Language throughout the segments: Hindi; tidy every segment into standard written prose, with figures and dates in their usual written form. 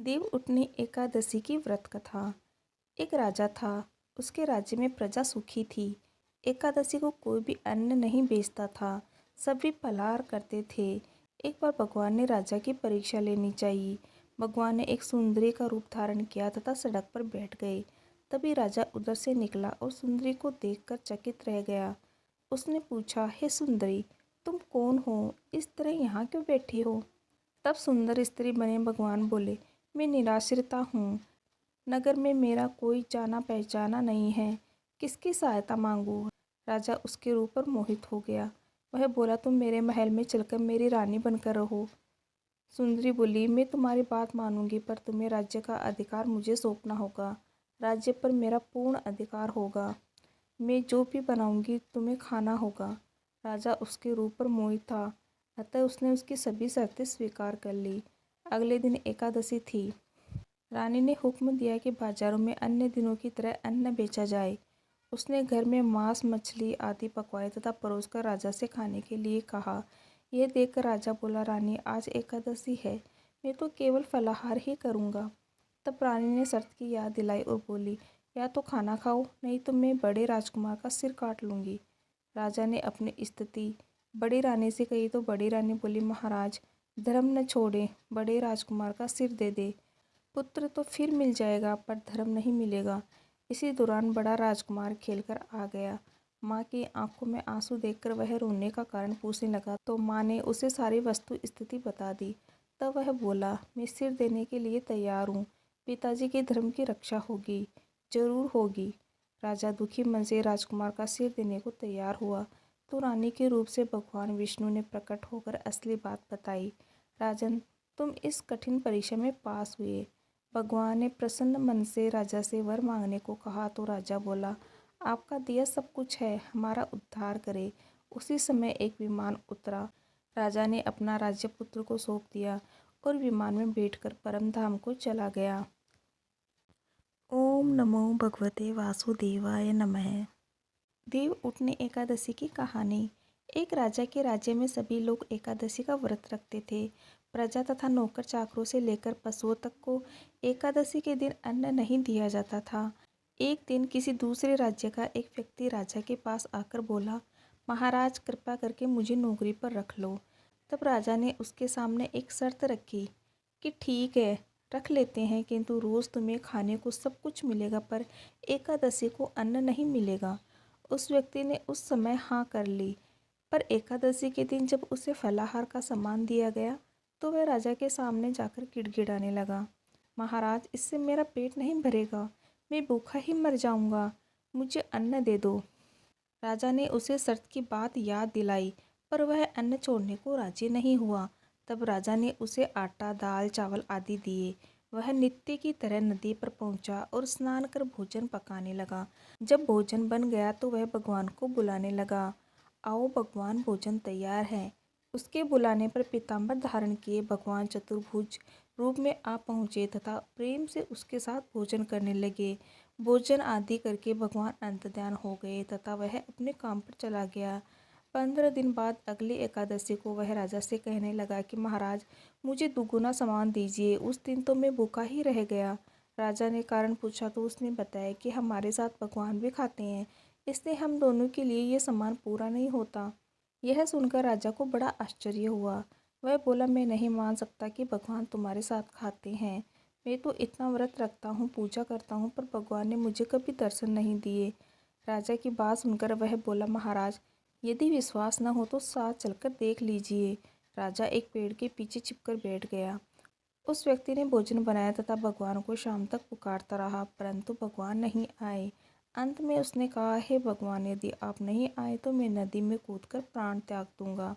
देव उठनी एकादशी की व्रत कथा। एक राजा था। उसके राज्य में प्रजा सुखी थी। एकादशी को कोई भी अन्न नहीं बेचता था। सभी फलाहार करते थे। एक बार भगवान ने राजा की परीक्षा लेनी चाहिए। भगवान ने एक सुंदरी का रूप धारण किया तथा सड़क पर बैठ गए। तभी राजा उधर से निकला और सुंदरी को देखकर चकित रह गया। उसने पूछा, हे सुंदरी, तुम कौन हो? इस तरह यहाँ क्यों बैठी हो? तब सुंदर स्त्री बने भगवान बोले, मैं निराश्रिता हूँ। नगर में मेरा कोई जाना पहचाना नहीं है। किसकी सहायता मांगूं? राजा उसके रूप पर मोहित हो गया। वह बोला, तुम मेरे महल में चलकर मेरी रानी बनकर रहो। सुंदरी बोली, मैं तुम्हारी बात मानूंगी, पर तुम्हें राज्य का अधिकार मुझे सौंपना होगा। राज्य पर मेरा पूर्ण अधिकार होगा। मैं जो भी बनाऊंगी तुम्हें खाना होगा। राजा उसके रूप पर मोहित था, अतः उसने उसकी सभी शर्तें स्वीकार कर ली। अगले दिन एकादशी थी। रानी ने हुक्म दिया कि बाजारों में अन्य दिनों की तरह अन्न बेचा जाए। उसने घर में मांस, मछली आदि पकवाए तथा परोसकर राजा से खाने के लिए कहा। यह देखकर राजा बोला, रानी, आज एकादशी है, मैं तो केवल फलाहार ही करूँगा। तब रानी ने शर्त की याद दिलाई और बोली, या तो खाना खाओ, नहीं तो मैं बड़े राजकुमार का सिर काट लूँगी। राजा ने अपनी स्थिति बड़ी रानी से कही तो बड़ी रानी बोली, महाराज, धर्म न छोड़े, बड़े राजकुमार का सिर दे दे। पुत्र तो फिर मिल जाएगा, पर धर्म नहीं मिलेगा। इसी दौरान बड़ा राजकुमार खेलकर आ गया। माँ की आंखों में आंसू देखकर वह रोने का कारण पूछने लगा तो माँ ने उसे सारी वस्तु स्थिति बता दी। तब वह बोला, मैं सिर देने के लिए तैयार हूँ। पिताजी के धर्म की रक्षा होगी, जरूर होगी। राजा दुखी मन से राजकुमार का सिर देने को तैयार हुआ तो रानी के रूप से भगवान विष्णु ने प्रकट होकर असली बात बताई। राजन, तुम इस कठिन परीक्षा में पास हुए। भगवान ने प्रसन्न मन से राजा से वर मांगने को कहा तो राजा बोला, आपका दिया सब कुछ है, हमारा उद्धार करे। उसी समय एक विमान उतरा। राजा ने अपना राज्य पुत्र को सौंप दिया और विमान में बैठकर परम धाम को चला गया। ओम नमो भगवते वासुदेवाय नमः। देव उठनी एकादशी की कहानी। एक राजा के राज्य में सभी लोग एकादशी का व्रत रखते थे। प्रजा तथा नौकर चाकरों से लेकर पशुओं तक को एकादशी के दिन अन्न नहीं दिया जाता था। एक दिन किसी दूसरे राज्य का एक व्यक्ति राजा के पास आकर बोला, महाराज, कृपा करके मुझे नौकरी पर रख लो। तब राजा ने उसके सामने एक शर्त रखी कि ठीक है, रख लेते हैं, किंतु रोज़ तुम्हें खाने को सब कुछ मिलेगा, पर एकादशी को अन्न नहीं मिलेगा। उस व्यक्ति ने उस समय हाँ कर ली, पर एकादशी के दिन जब उसे फलाहार का सामान दिया गया तो वह राजा के सामने जाकर गिड़गिड़ाने लगा, महाराज, इससे मेरा पेट नहीं भरेगा, मैं भूखा ही मर जाऊंगा, मुझे अन्न दे दो। राजा ने उसे शर्त की बात याद दिलाई, पर वह अन्न छोड़ने को राजी नहीं हुआ। तब राजा ने उसे आटा, दाल, चावल आदि दिए। वह नित्य की तरह नदी पर पहुंचा और स्नान कर भोजन पकाने लगा। जब भोजन बन गया तो वह भगवान को बुलाने लगा, आओ भगवान, भोजन तैयार है। उसके बुलाने पर पीताम्बर धारण किए भगवान चतुर्भुज रूप में आ पहुँचे तथा प्रेम से उसके साथ भोजन करने लगे। भोजन आदि करके भगवान अंतर्ध्यान हो गए तथा वह अपने काम पर चला गया। 15 दिन बाद अगली एकादशी को वह राजा से कहने लगा कि महाराज, मुझे दुगुना सामान दीजिए, उस दिन तो मैं भूखा ही रह गया। राजा ने कारण पूछा तो उसने बताया कि हमारे साथ भगवान भी खाते हैं, इसलिए हम दोनों के लिए ये सामान पूरा नहीं होता। यह सुनकर राजा को बड़ा आश्चर्य हुआ। वह बोला, मैं नहीं मान सकता कि भगवान तुम्हारे साथ खाते हैं। मैं तो इतना व्रत रखता हूँ, पूजा करता हूँ, पर भगवान ने मुझे कभी दर्शन नहीं दिए। राजा की बात सुनकर वह बोला, महाराज, यदि विश्वास न हो तो साथ चलकर देख लीजिए। राजा एक पेड़ के पीछे छिपकर बैठ गया। उस व्यक्ति ने भोजन बनाया तथा भगवान को शाम तक पुकारता रहा, परंतु भगवान नहीं आए। अंत में उसने कहा, हे भगवान, यदि आप नहीं आए तो मैं नदी में कूदकर प्राण त्याग दूंगा।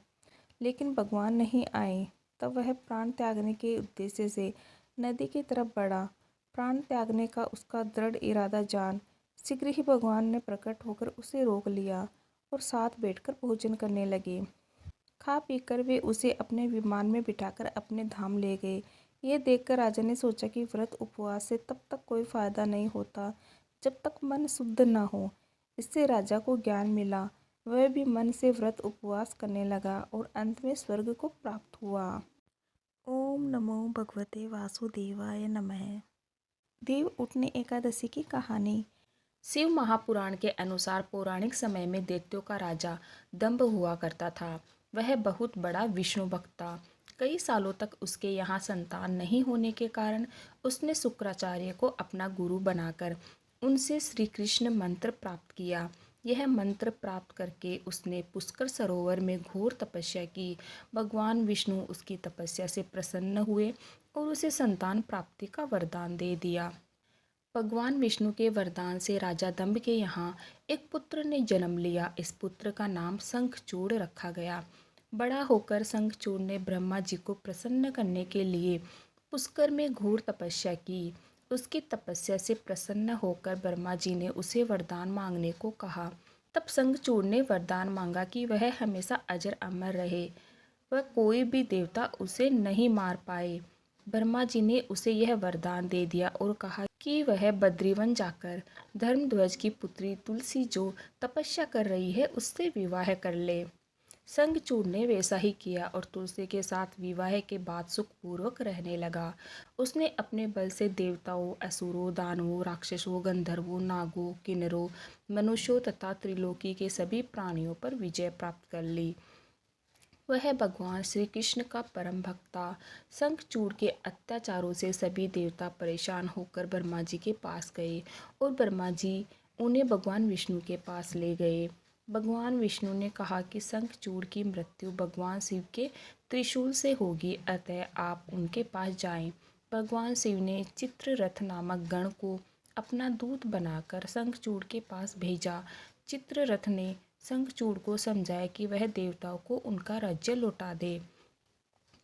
लेकिन भगवान नहीं आए। तब वह प्राण त्यागने के उद्देश्य से नदी की तरफ बढ़ा। प्राण त्यागने का उसका दृढ़ इरादा जान शीघ्र ही भगवान ने प्रकट होकर उसे रोक लिया और साथ बैठकर भोजन करने लगे। खा पीकर वे उसे अपने विमान में बिठाकर अपने धाम ले गए। यह देखकर राजा ने सोचा कि व्रत उपवास से तब तक कोई फायदा नहीं होता जब तक मन शुद्ध न हो। इससे राजा को ज्ञान मिला। वह भी मन से व्रत उपवास करने लगा और अंत में स्वर्ग को प्राप्त हुआ। ओम नमो भगवते वासुदेवाय नमः। देव उठनी एकादशी की कहानी। शिव महापुराण के अनुसार पौराणिक समय में दैत्यों का राजा दंभ हुआ करता था। वह बहुत बड़ा विष्णु भक्त था। कई सालों तक उसके यहाँ संतान नहीं होने के कारण उसने शुक्राचार्य को अपना गुरु बनाकर उनसे श्री कृष्ण मंत्र प्राप्त किया। यह मंत्र प्राप्त करके उसने पुष्कर सरोवर में घोर तपस्या की। भगवान विष्णु उसकी तपस्या से प्रसन्न हुए और उसे संतान प्राप्ति का वरदान दे दिया। भगवान विष्णु के वरदान से राजा दंभ के यहाँ एक पुत्र ने जन्म लिया। इस पुत्र का नाम शंखचूड़ रखा गया। बड़ा होकर शंखचूड़ ने ब्रह्मा जी को प्रसन्न करने के लिए पुष्कर में घोर तपस्या की। उसकी तपस्या से प्रसन्न होकर ब्रह्मा जी ने उसे वरदान मांगने को कहा। तब शंखचूड़ ने वरदान मांगा कि वह हमेशा अजर अमर रहे, वह कोई भी देवता उसे नहीं मार पाए। ब्रह्मा जी ने उसे यह वरदान दे दिया और कहा कि वह बद्रीवन जाकर धर्मध्वज की पुत्री तुलसी जो तपस्या कर रही है उससे विवाह कर ले। शंखचूड़ ने वैसा ही किया और तुलसी के साथ विवाह के बाद सुखपूर्वक रहने लगा। उसने अपने बल से देवताओं, असुरों, दानवों, राक्षसों, गंधर्वों, नागों, किन्नरों, मनुष्यों तथा त्रिलोकी के सभी प्राणियों पर विजय प्राप्त कर ली। वह भगवान श्री कृष्ण का परम भक्त था। शंखचूड़ के अत्याचारों से सभी देवता परेशान होकर ब्रह्मा जी के पास गए और ब्रह्मा जी उन्हें भगवान विष्णु के पास ले गए। भगवान विष्णु ने कहा कि शंखचूड़ की मृत्यु भगवान शिव के त्रिशूल से होगी, अतः आप उनके पास जाएं। भगवान शिव ने चित्ररथ नामक गण को अपना दूत बनाकर शंखचूड़ के पास भेजा। चित्ररथ ने शंखचूड़ को समझाया कि वह देवताओं को उनका राज्य लौटा दे,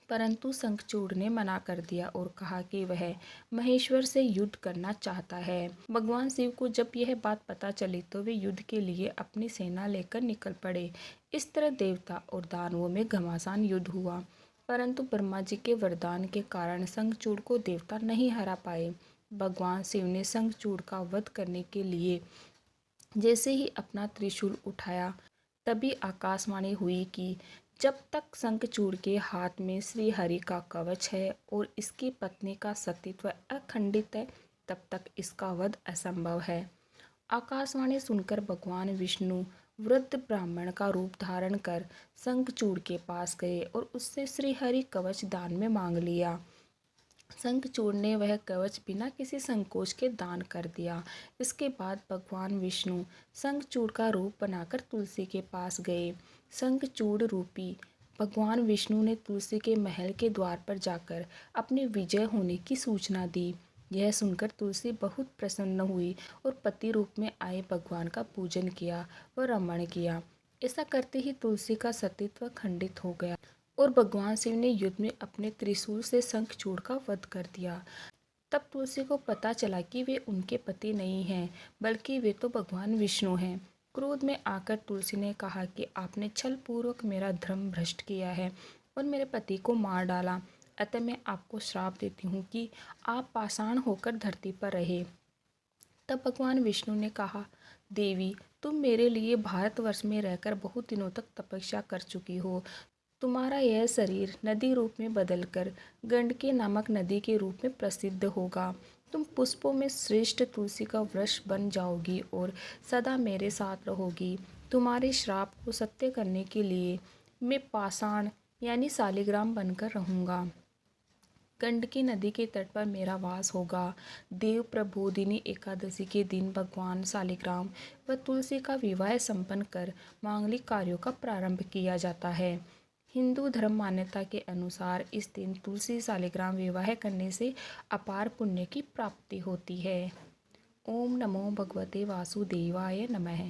परंतु शंखचूड़ ने मना कर दिया और कहा कि वह महेश्वर से युद्ध करना चाहता है। भगवान शिव को जब यह बात पता चली तो वे युद्ध के लिए अपनी सेना लेकर निकल पड़े। इस तरह देवता और दानवों में घमासान युद्ध हुआ, परंतु ब्रह्मा जी के वरदान के कारण शंखचूड़ को देवता नहीं हरा पाए। भगवान शिव ने शंखचूड़ का वध करने के लिए जैसे ही अपना त्रिशूल उठाया, तभी आकाशवाणी हुई कि जब तक शंखचूड़ के हाथ में श्री हरि का कवच है और इसकी पत्नी का सतीत्व अखंडित है, तब तक इसका वध असंभव है। आकाशवाणी सुनकर भगवान विष्णु वृद्ध ब्राह्मण का रूप धारण कर शंखचूड़ के पास गए और उससे श्री हरि कवच दान में मांग लिया। शंखचूड़ ने वह कवच बिना किसी संकोच के दान कर दिया। इसके बाद भगवान विष्णु शंखचूड़ का रूप बनाकर तुलसी के पास गए। शंखचूड़ रूपी भगवान विष्णु ने तुलसी के महल के द्वार पर जाकर अपने विजय होने की सूचना दी। यह सुनकर तुलसी बहुत प्रसन्न हुई और पति रूप में आए भगवान का पूजन किया व रमण किया। ऐसा करते ही तुलसी का सतीत्व खंडित हो गया और भगवान शिव ने युद्ध में अपने त्रिशूल से शंखचूड़ का वध कर दिया। तब तुलसी को पता चला कि वे उनके पति नहीं हैं, बल्कि वे तो भगवान विष्णु हैं। क्रोध में आकर तुलसी ने कहा कि आपने छल पूर्वक मेरा धर्म भ्रष्ट किया है और मेरे पति को मार डाला, अतः मैं आपको श्राप देती हूँ कि आप पाषाण होकर धरती पर रहे। तब भगवान विष्णु ने कहा, देवी, तुम मेरे लिए भारतवर्ष में रहकर बहुत दिनों तक तपस्या कर चुकी हो। तुम्हारा यह शरीर नदी रूप में बदलकर गंडकी नामक नदी के रूप में प्रसिद्ध होगा। तुम पुष्पों में श्रेष्ठ तुलसी का वृक्ष बन जाओगी और सदा मेरे साथ रहोगी। तुम्हारे श्राप को सत्य करने के लिए मैं पाषाण यानी शालिग्राम बनकर रहूँगा। गंडकी नदी के तट पर मेरा वास होगा। देव प्रबोधिनी एकादशी के दिन भगवान शालिग्राम व तुलसी का विवाह संपन्न कर मांगलिक कार्यों का प्रारंभ किया जाता है। हिंदू धर्म मान्यता के अनुसार इस दिन तुलसी शालिग्राम विवाह करने से अपार पुण्य की प्राप्ति होती है। ओम नमो भगवते वासुदेवाय नमः।